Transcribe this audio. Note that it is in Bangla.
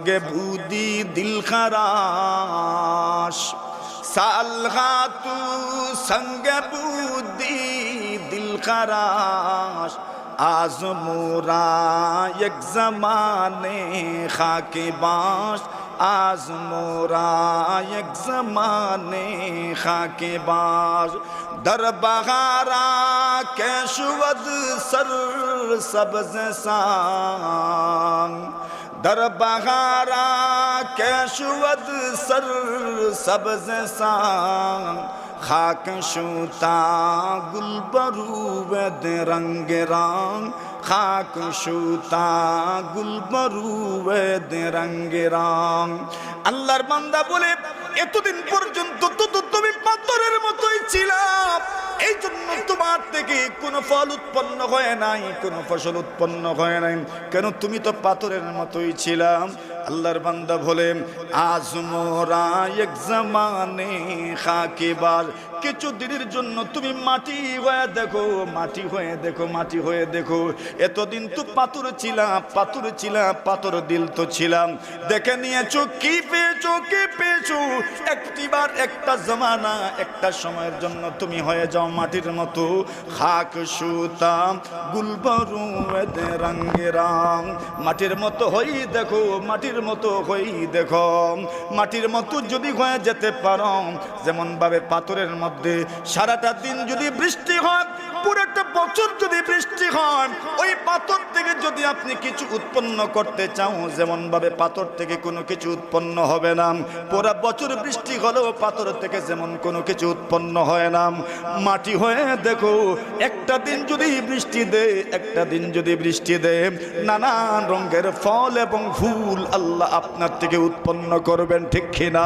संगे बूदी दिल खराश सालगा तू संगे बूदी दिल खराश आज मोरा एक ज़माने खाके बाश आज मोरा एक ज़माने खाके बाश दर बहारा के शुवद सर सब्ज़ सांग दर बहारा के शुवद सर सब्ज़ सांग खाक शूता गुलबरूवद रंग रंग खाक शूता गुलबरूवद रंग रंग আল্লাহর বান্দা বলে এতদিন পর্যন্ত তো তুমি পাথরের মতোই ছিলা এই জন্য তোমার থেকে কোনো ফল উৎপন্ন হয় নাই কোনো ফসল উৎপন্ন হয় নাই কেন তুমি তো পাথরের মতোই ছিলাম আল্লাহর বান্দা বলে আজ মোরা এক জামানে খাকে বাজ কিছু দিনের জন্য তুমি মাটি হয়ে দেখো মাটি হয়ে দেখো মাটি হয়ে দেখো এতদিন তো পাথর ছিলাম পাথর দিল তো ছিলাম দেখে নিয়েছো কি পেয়েছো একটিবার একটা জামানা একটা সময়ের জন্য তুমি হয়ে যাও মাটির মতো খাক সুতা গুলবরুদ রঙে রং মাটির মতো হই দেখো মাটির মতো হই দেখো মাটির মতো যদি হয়ে যেতে পারো যেমন ভাবে পাথরের মধ্যে সারাটা দিন যদি বৃষ্টি হয় পুরোটা বছর যদি বৃষ্টি হয় ওই পাথর থেকে যদি আপনি কিছু উৎপন্ন করতে চাও যেমন ভাবে পাথর থেকে কোনো কিছু উৎপন্ন হবে না পুরো বছর বৃষ্টি হলেও পাথর থেকে যেমন কোনো কিছু উৎপন্ন হয় না মাটি হয়ে দেখো একটা দিন যদি বৃষ্টি দেয় নানান রঙের ফল এবং ফুল আল্লাহ আপনার থেকে উৎপন্ন করবেন ঠিক কিনা।